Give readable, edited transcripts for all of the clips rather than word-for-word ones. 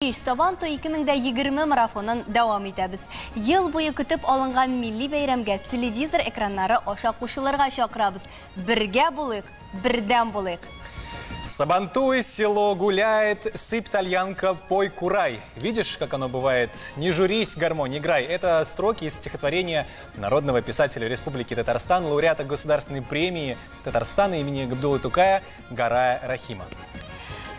Сабантуй 2020 марафонын дәвам итәбез. Ел буе көтеп алынган милли бәйрәмгә телевизор экраннары аша кушылырга чакырабыз. Бергә булыйк, бердәм булыйк. Сабантуй, село гуляет, сыпь, тальянка, пой, курай. Видишь, как оно бывает? Не журись, гармонь, играй. Это строки из стихотворения народного писателя Республики Татарстан, лауреата Государственной премии Татарстана имени Габдуллы Тукая Гарая Рахима.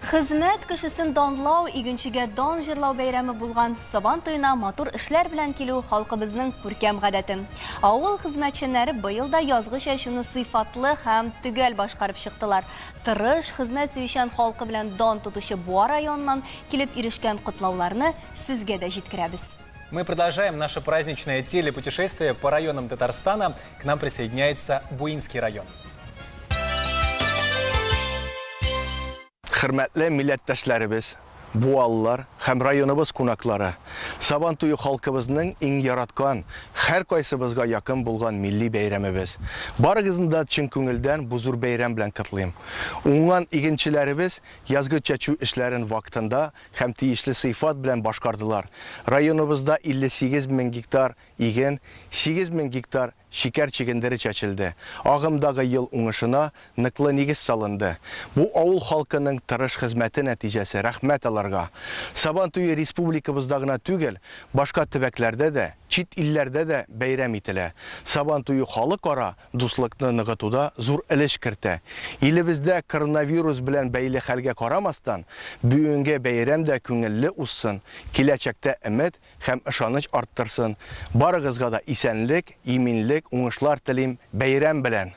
Хезмәт кешесен данлау, игенчегә дан җырлау бәйрәме булган Сабантуйна матур эшләр белән килү халкыбызның күркәм гадәте. Авыл хезмәтчеләре быел да язгы чәчүне сыйфатлы һәм төгәл башкарып чыктылар. Тырыш хезмәт сөйчән халкы белән дан тотучы Буа районыннан килеп ирешкән котлауларны сезгә дә җиткерәбез. Мы продолжаем наше праздничное телепутешествие по районам Татарстана. К нам присоединяется Буинский район. Hürmetli milletdaşlarımız, buallar, hem rayonumuz konakları, Sabantuyu halkımızın en yaratkan, her kaysımızga yakın bulgan milli beyramımız. Barıgızında çın köngülden buzur beyram bilen kıtlayım. Ondan iginçilerimiz yazgı çeçü işlerin vaktinde hem tiyişli sıfat bilen başkardılar. Rayonumuzda 58 bin hektar igen, 8 bin hektar şeker çekinleri çeçildi. Ağımdağı yıl uңышына nıklı negiz salındı. Bu avul halkının tırış hizmeti neticesi rahmet alarga. Sabantuyu Respublikamızdağına tügel, başka tübeklerde de, çit illerde de beyram itile. Sabantuyu halkara dostlukны nıgıtuda zor iliş kirti. İlimizde koronavirus bilen beyli halge karamastan, büyünge beyram da köngülli ussun, kilecekte ümit hem ışanıç arttırsın. Barıgızga da isenlik, iminlik, uңышlar tilim beyram bilen.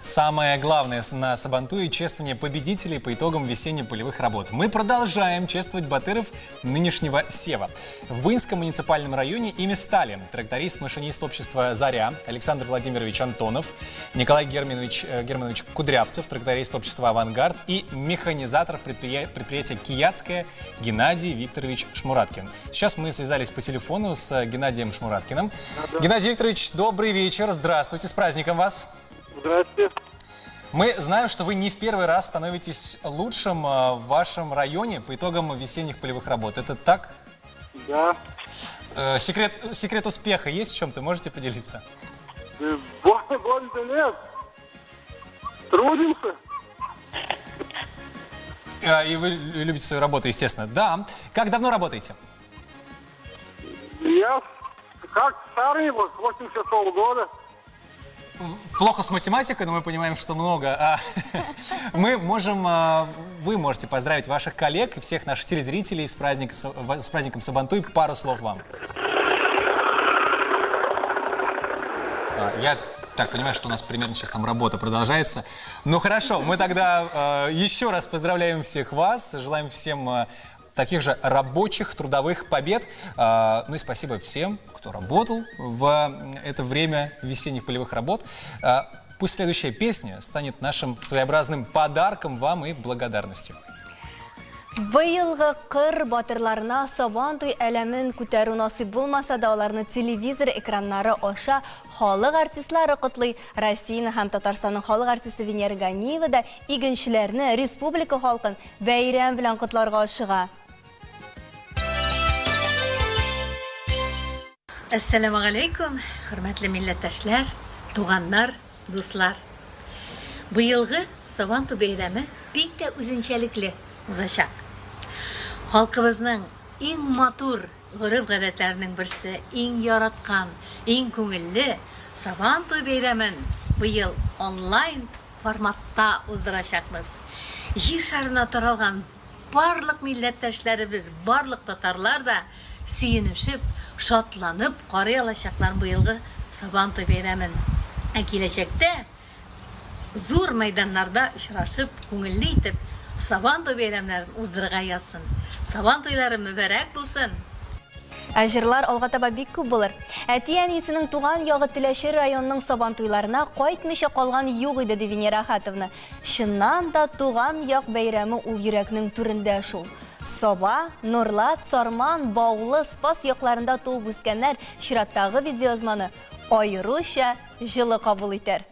Самое главное на Сабантуе – чествование победителей по итогам весенне-полевых работ. Мы продолжаем чествовать батыров нынешнего сева. В Буинском муниципальном районе ими стали тракторист-машинист общества «Заря» Александр Владимирович Антонов, Николай Германович Кудрявцев, тракторист общества «Авангард» и механизатор предприятия «Киятское» Геннадий Викторович Шмураткин. Сейчас мы связались по телефону с Геннадием Шмураткиным. Геннадий Викторович, добрый вечер, здравствуйте, с праздником вас! Здравствуйте. Мы знаем, что вы не в первый раз становитесь лучшим в вашем районе по итогам весенних полевых работ. Это так? Да. Секрет успеха есть в чем-то? Можете поделиться? Больше нет. Трудимся. И вы любите свою работу, естественно. Да. Как давно работаете? Я как старый, вот, 86-го года. Плохо с математикой, но мы понимаем, что много. Вы можете поздравить ваших коллег и всех наших телезрителей с праздником Сабантуй. Пару слов вам. Я так понимаю, что у нас примерно сейчас там работа продолжается. Ну хорошо, мы тогда еще раз поздравляем всех вас, желаем всем таких же рабочих, трудовых побед. Ну и спасибо всем, кто кто работал в это время весенних полевых работ. Пусть следующая песня станет нашим своеобразным подарком вам и благодарностью. Быйылғы қыр батырларына сабан туй әлемін күтәру насип булмаса да аларны телевизор экраннары аша халық артистлары котлый. Россияның һәм Татарстанның халық артисты Венера Ганиева да игенчеләрне, республика халкын бәйрәм белән котларга ашыга. Ассаламу алейкум, хөрмәтле милләттәшләр, туганнар, дуслар. Быелгы Сабан туй бәйрәме бик тә үзенчәлекле узачак. Халкыбызның иң матур гореф-гадәтләренең берсе, иң яраткан, иң күңелле Сабан туй бәйрәмен быел онлайн форматта уздырачакбыз. Җир шарына таралган барлык милләттәшләребез, барлык татарлар да сөенешеп, шатланып карый алачаклар быелгы Сабан туй бәйрәмен. Ә киләчәктә зур мәйданнарда очрашып, күңелле итеп Сабан туй бәйрәмнәрен уздырырга язсын. Сабан туйлары мөбарәк булсын. Әҗырлар алга таба бик күп булыр. Әти-әнисенең туган ягы Теләче районының Сабан туйларына кайтмыйча калган юк иде ди Венера Хатовна. Чыннан да туган як бәйрәме ул йөрәкнең түрендә шул. Соба, Нурлат, Сарман, Баулы, Спас якларында туып үскәннәр чираттагы видеоязманы аеруча җылы кабул итәр.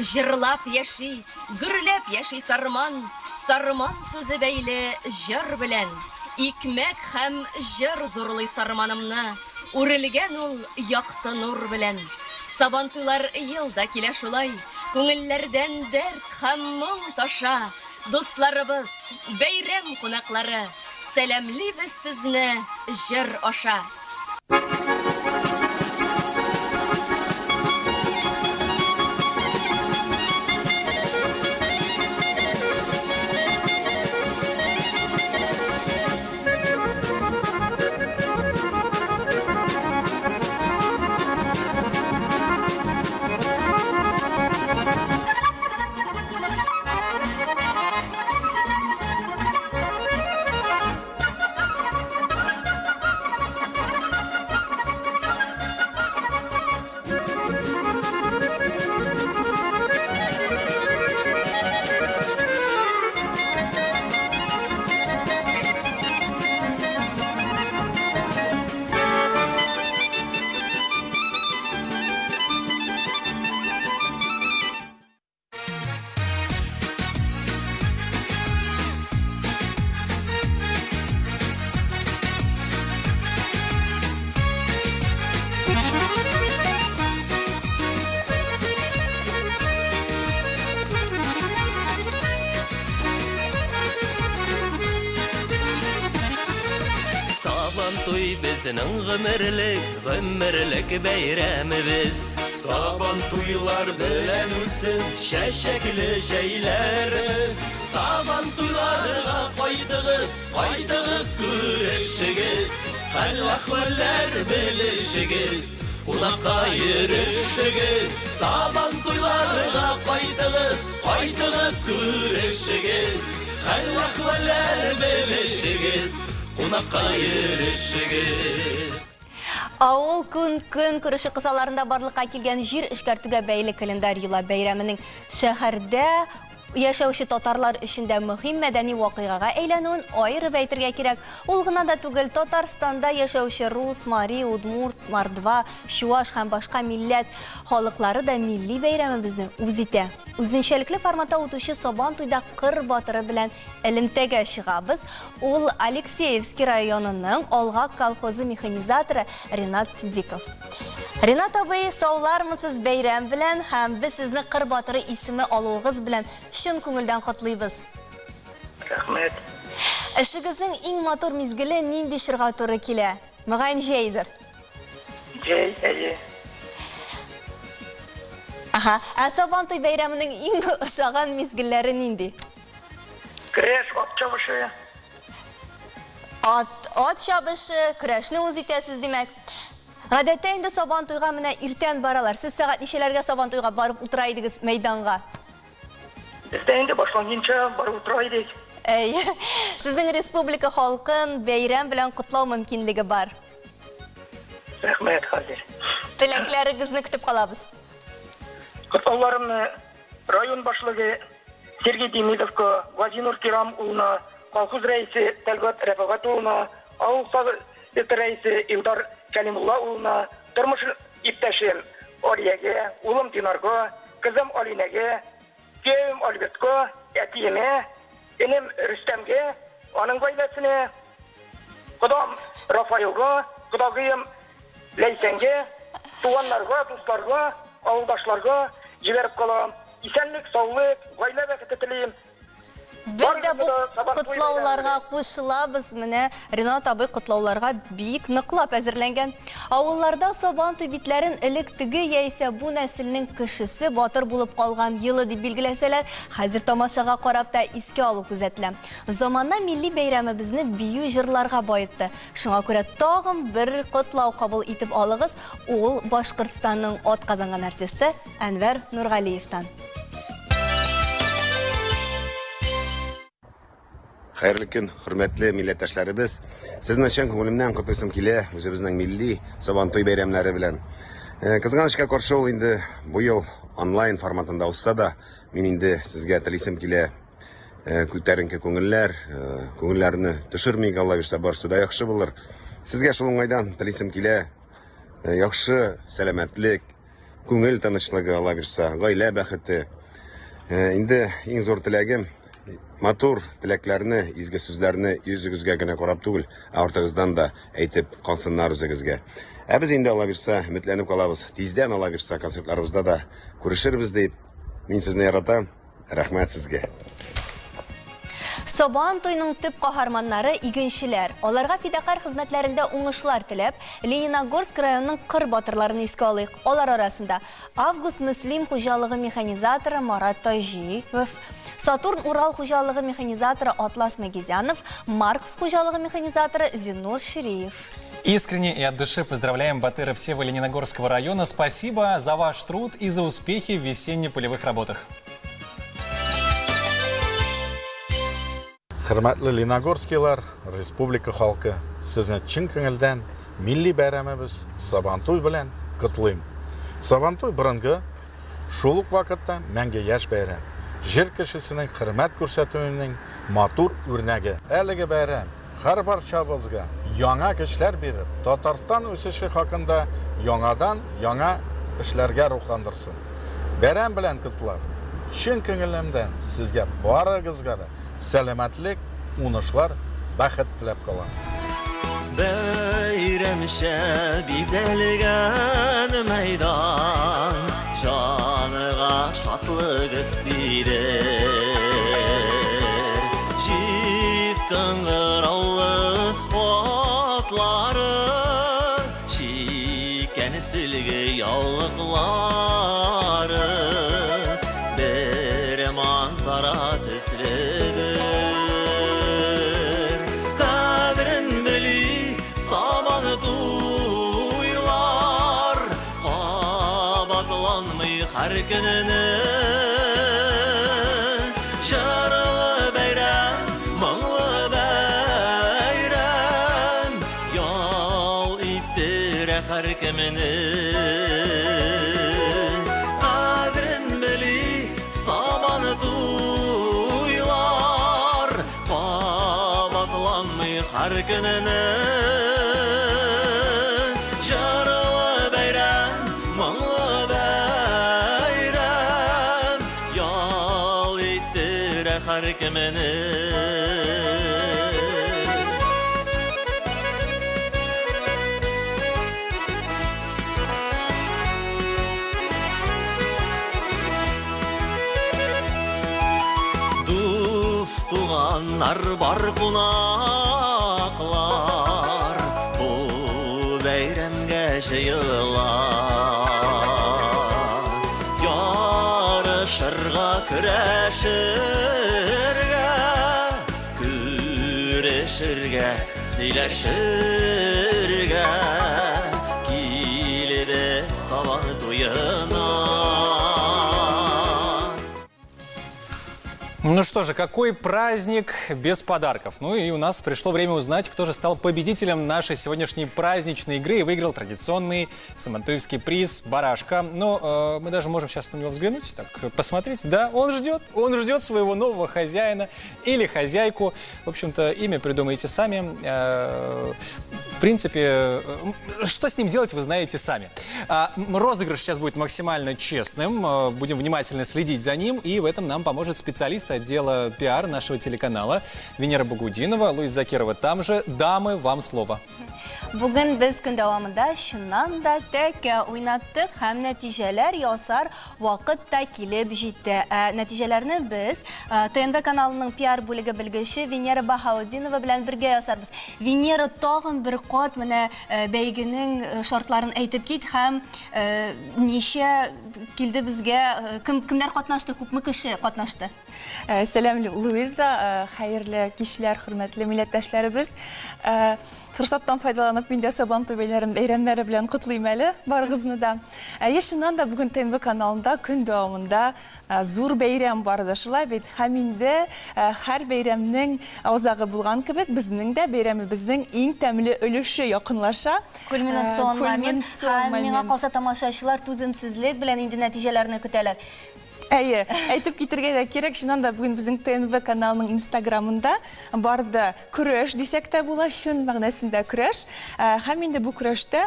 Җырлап яши, гөрләп яши Сарман, Сарман сүзе бәйле җыр белән. Икмәк һәм җыр зурлый Сарманымны, үрелгән ул якты нур белән. Сабан туйлар елда килә шулай, күңелләрдән дәрт һәм моң таша. Дусларыбыз, бәйрәм кунаклары, сәламлибез сезне җыр аша. Туй безнең гомерлек бәйрәмебез. Сабан туйлар белән үтсен чәчәкле җәйләребез. Сабан туйларга кайтыгыз күрешегез. Хәл-әхвәлләр белешегез, кунакка йөрешегез. Сабан туйларга кайтыгыз күрешегез. Хәл-әхвәлләр белешегез. Авыл күн күреші кысаларында барлыкка килгән җир эшкәртүгә бәйле календарь йола бәйрәменең шәһәрдә яшәүче татарлар өчендә мөһим мәдәни вакыйгага әйләнүен аерып әйтергә кирәк. Ул гына да түгел, Татарстанда яшәүче рус, мари, удмурт, мордва, чуаш һәм башка милләт халыклары да милли бәйрәмебезне үз итә. Үзенчәлекле форматта үтүче Сабан туйда кыр батыры белән элемтәгә чыгабыз. Ул Алексеевский районының Алга колхозы механизаторы Ринат Сидиков. Ринат абый, саулармысыз бәйрәм белән һәм без сезне кыр батыры исеме алуыгыз белән чын күңелдән котлыйбыз. Рәхмәт. Эшегезнең иң матур мизгеле нинди чорга туры килә? Мөгаен җәйдер. Җәй, әйе. Аха, Сабантуй бәйрәменең иң ошаган мизгелләре нинди? Көрәш, ат чабышы. Ат чабышы, көрәшне үз итәсез димәк. Гадәттә инде Сабантуйга менә иртән баралар. Сез сәгать ничәләргә Сабантуйга барып утыра идегез мәйданга? Бездә инде башланганча барып утыра идек. Әй, сезнең республика халкын бәйрәм белән котлау мөмкинлеге бар. Рәхмәт, хәзер. Теләкләрегезне көтеп калабыз. Котлауларымны район башлыгы Сергей Демидовка, Владимир Кирам улына, колхоз рәисе Тәлгат Рәфәгать улына, авыл совет рәисе Илдар Кәлимулла улына, тормыш иптәшем Алиягә, улым Динарга, кызым Алинәгә, күйәвем Альбертка, әтиемә, энем Рөстәмгә, аның гаиләсенә, кодам Рафаилга, кодагыем Ләйсәнгә, туганнарга, дусларга, авылдашларга җибәреп калам. Исәнлек, саулык, гаилә бәхете телим. Без дә бу котлауларга кушылабыз. Менә Ринат абый котлауларга бик ныклап әзерләнгән. Авылларда Сабантуй битләрен элек теге яисә бу нәселнең кешесе батыр булып калган елы дип билгеләсәләр, хәзер тамашага карап та искә алу күзәтелә. Заманна милли бәйрәмебезне бию җырларга баетты. Шуңа күрә тагын бер котлау кабул итеп алыгыз. Ул Башкортстанның атказанган артисты Әнвәр Нургалиевтан. Хәерле көн, хөрмәтле милләттәшләребез. Сезне чын күңелемнән котлыйсым килә үзебезнең милли Сабантуй бәйрәмнәре белән. Кызганычка каршы ул инде бу ел онлайн форматында узса да, мин инде сезгә телисем килә күтәренке күңелләр, күңелләрне төшермик, Алла бирсә барсы да яхшы булыр. Сезгә шул уңайдан телисем килә яхшы сәламәтлек, күңел тынычлыгы, Алла бирсә, гаилә бәхете. Инде иң зур теләгем матур теләкләрне, изге сүзләрне йөзегезгә генә карап түгел, артыгыздан да әйтеп калсыннар үзегезгә. Без инде Алла бирсә, өметләнеп калабыз. Тиздән Алла бирсә, концертларыбызда да күрешербез дип, мин сезне яратам. Рәхмәт сезгә. Сабантуйның төп каһарманнары игенчеләр. Аларга фидакар хезмәтләрендә уңышлар теләп, Лениногорск районының кыр батырларын искә алыйк. Алар арасында Август Мөслим хуҗалыгы механизаторы Марат Таҗиев, Сатурн Урал хуҗалыгы механизаторы Атлас Магизянов, Маркс хуҗалыгы механизаторы Зинур Шириев. Искренне и от души поздравляем батыров Сева Лениногорского района. Спасибо за ваш труд и за успехи в весенне-полевых работах. Хөрмәтле Лениногорскийлар, республика халкы, сезне чын күңелдән милли бәйрәмебез Сабантуй белән котлыйм. Сабантуй борынгы, шул ук вакытта мәңге яшь бәйрәм. Җир кешесенең хөрмәт күрсәтүенең матур үрнәге. Әлеге бәйрәм һәр барчабызга яңа көчләр биреп, Татарстан үсеше хакында яңадан яңа эшләргә рухландырсын. Бәйрәм белән котлап, чын күңелемдән сезгә барыгызга да сәламәтлек, уңышлар, бәхет теләп калам. Бәйрәмчә бизәлгән мәйдан, җаныга шатлык истидер. Җиз кыңгыраулы атлары, шикән сөлге яулыклары, бер манзара төследер. Кадрен били Сабантуйлар, кабатланмый һәр көнне. Җырлы бәйрәм, моңлы бәйрәм, ял иттер һәр кемне. Кадрен били Сабантуйлар, кабатланмый һәр көнне. Җырлы бәйрәм, моңлы бәйрәм, ял иттер һәр кемне. Кунар бар кунаклар бу бәйрәмгә җыелар. Ярышырга, көрәшергә, күрешергә, сөйләшергә килде сабан туена. Ну что же, какой праздник без подарков? Ну и у нас пришло время узнать, кто же стал победителем нашей сегодняшней праздничной игры и выиграл традиционный сабантуевский приз «Барашка». Но мы даже можем сейчас на него взглянуть, так, посмотреть. Да, он ждет своего нового хозяина или хозяйку. В общем-то, имя придумайте сами. В принципе, что с ним делать, вы знаете сами. Розыгрыш сейчас будет максимально честным. Будем внимательно следить за ним. И в этом нам поможет специалист отдела пиар нашего телеканала Венера Багудинова, Луиз Закирова там же. Дамы, вам слово. Bugün biz gün davamında şundan da tek oynattık hem neticeler yasar vakitte kilib ciddi. Neticelerini biz TNV kanalının PR bölge bilgisi Venera Bahudinova bilen birge yasarız. Venera tağın bir kat mene beyginin şartlarını aytıp git hem neşe kildi bizge kimler katnaştı, küp mü kişi katnaştı? Selamlı Luiza, hayırlı kişiler, hürmetli milletdaşlarımız. Fırsattan faydalanıp ben de Sabantuy beyramları bilen kutlayım eli barğızını da. Yaşından da bugün TNV kanalında gün davamında zor beyram barıda şulay bit. Haminde her beyramның azağı bulgan kibik bizning de beyramımızın en temli ölüşü yakınlaşa. Kulminasyon moment. Mena kalsa tamaşaçılar tüzümsüzlük bilen indi neticelerini küteler. Әйе, әйтеп китергә дә кирәк, шуннан да бүген безнең ТНВ каналының Инстаграмында барды көрәш дисәк тә була, шун мәгънәсендә көрәш. Һәм инде бу көрәштә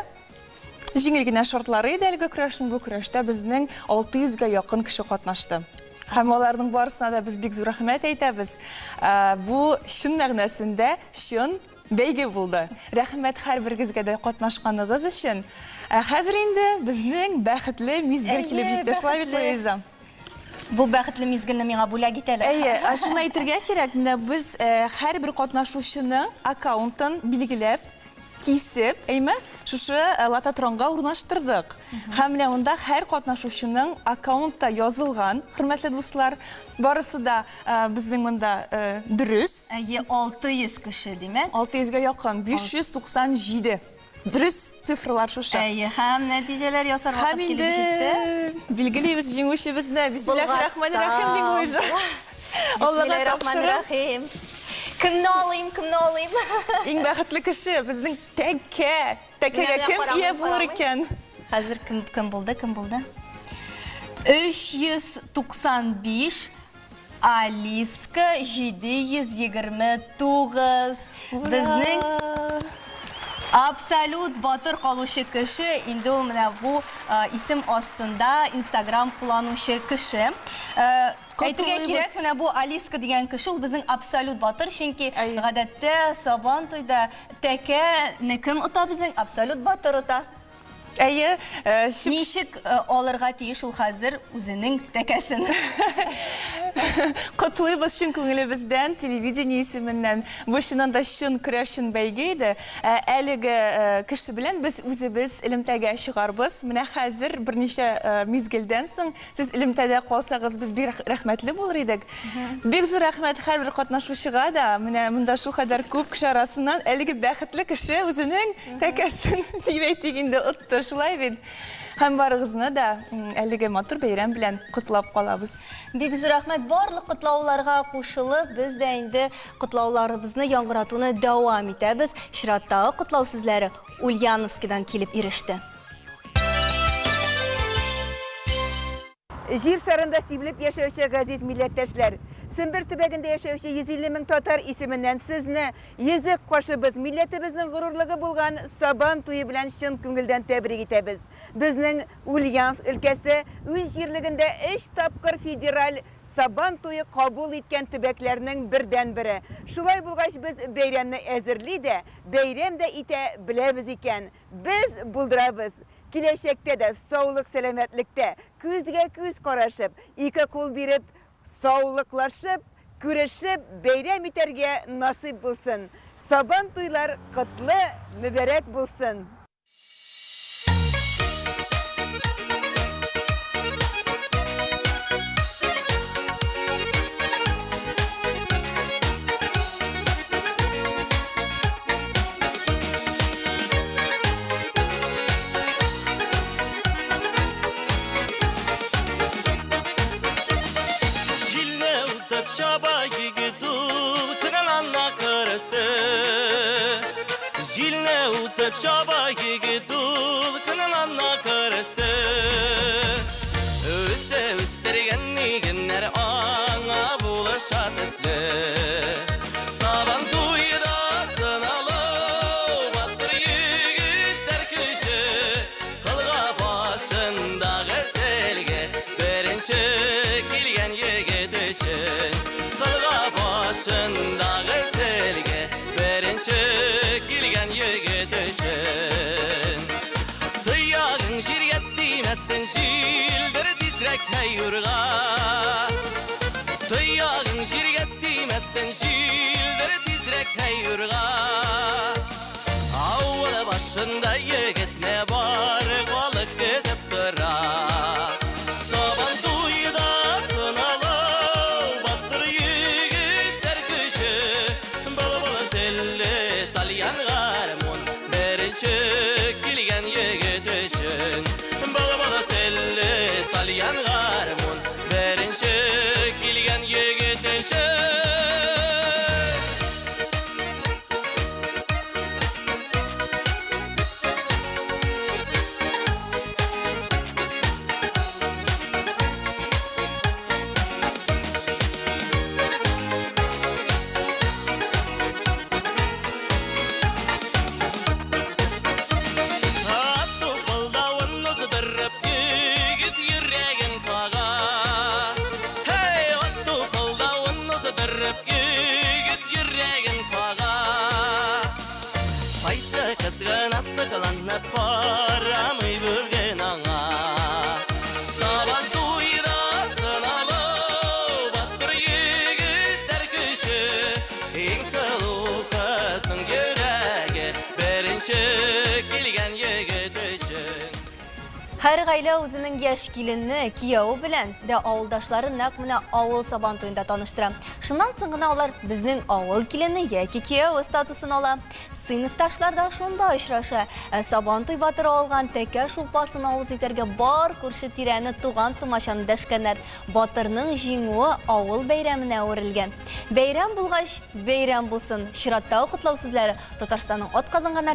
җиңел генә шартлары иде әлеге көрәшнең, бу көрәштә безнең 600-га якын кеше катнашты. Һәм аларның барысына да біз бик зур рәхмәт әйтәбез. Бу шун мәгънәсендә шун бәйге булды. Рәхмәт һәрберегезгә дә катнашканыгыз өчен. Хәзер инде безнең бәхетле мизгел килеп җитте, шулай бит, Луиза? Bu бәхетле мизгелне миңа бүләк итәләр. Әйе, шуны әйтергә кирәк. Менә без һәрбер катнашучының аккаунтын билгеләп, кисеп, әйме, шушы лототронга урнаштырдык. Һәм менә монда һәр катнашучының аккаунтта язылган, хөрмәтле дуслар, барысы да безнең монда дөрес. Әйе, 600 кеше, димәк. 600-га якын, 597. Дөрес цифрлар шушы. Әйе, һәм нәтиҗәләр ясар вакыт килеп җитте. Билгелибез җиңүчебезне. Бисмиллаһир-рахманир-рахим диң Луиза. Аллаһка Бисмиллаһир-рахманир-рахим. Кемне алыйм? Иң бәхетле кеше безнең тәкәгә кем ия булыр икән? Хәзер кем булды? 395 Алиска 729. Безнең Абсолют батыр калучы кеше, инде ул менә бу исем астында Instagram кулланучы кеше. Әйтергә кирәк, менә бу Алиска дигән кеше ул безнең абсолют батыр, чөнки гадәттә Сабантуйда тәкәне кем ота безнең абсолют батыр ота. Әйе, ничек алырга тиеш ул хәзер үзенең тәкәсен? Котлыйбыз шын күңелебездән, телевидение исеменнән. Бу шуннан да шын көрәшен бәйге иде. Әлеге кеше белән без үзебез элемтәгә чыгарбыз. Менә хәзер берничә мизгелдән соң сез элемтәдә калсагыз, без бик рәхмәтле булыр идек. Бик зур рәхмәт һәрбер катнашучыга да. Менә монда шул кадәр күп кеше арасыннан әлеге бәхетле кеше үзенең тәкәсен дип әйтик инде отты. Шулай бит. Һәм барыгызны да әлеге матур бәйрәм белән котлап калабыз. Бик зур рәхмәт, барлык котлауларга кушылып, без дә инде котлауларыбызны яңгыратуны дәвам итәбез. Чираттагы котлау сүзләре Ульяновскидан килеп иреште. Җир шарында сибелеп яшәүче газиз милләттәшләр, Сембер төбәгендә яшәүче 150 мең татар исеменнән сезне йөзек кашыбыз милләтебезнең горурлыгы булган Сабантуй белән чын күңелдән тәбрик итәбез. Безнең Ульяновск өлкәсе үз җирлегендә 3 тапкыр федераль Сабантуй кабул иткән төбәкләрнең бердән-бире. Шулай булгач без бәйрәмне әзерли дә, бәйрәм дә итә беләбез икән. Без булдырабыз. Киләчәктә дә саулык сәламәтлектә күзгә күз карашып, ике кул биреп, саулыклашып, күрешеп бәйрәм итәргә насип булсын. Сабан туйлар котлы, мүбәрәк булсын. Şaba gigitul kınananna karıstı Üste üsterigen niginler ana bulaşat esli Saban duyda sınalı battır yigitler kişi Kılga başında gselge berinçi kilgen yigit işin Kılga başında gselge berinçi kilgen yigit işin Tıyağın şirget dimezsen şildir tizrek hayırga Tıyağın şirget dimezsen şildir tizrek hayırga Avvala başında yigit ne var balık gidip dıra Saban duyda sınalı battır yigitler kişi Balı balı telli talyan garmun berinçi kilgen yigit işin Balı balı telli talyan garmun berinçi kilgen yigit işin Her гаилә үзенең яшь киленне кияү белән дә авылдашлары нәкъ менә авыл сабан туенда таныштыра. Шуннан соң гына алар безнең авыл киленне яки кияү статусын ала. Сыйныфташлар да шунда очраша. Сабан туй батыры алган тәкә шулпасын авыз итәргә бар күрше тирәне туган томашаны дәшкәннәр. Батырның җиңүе авыл бәйрәменә үрелгән. Бәйрәм булгач, бәйрәм булсын. Чиратта котлау сүзләре Татарстанның атказанган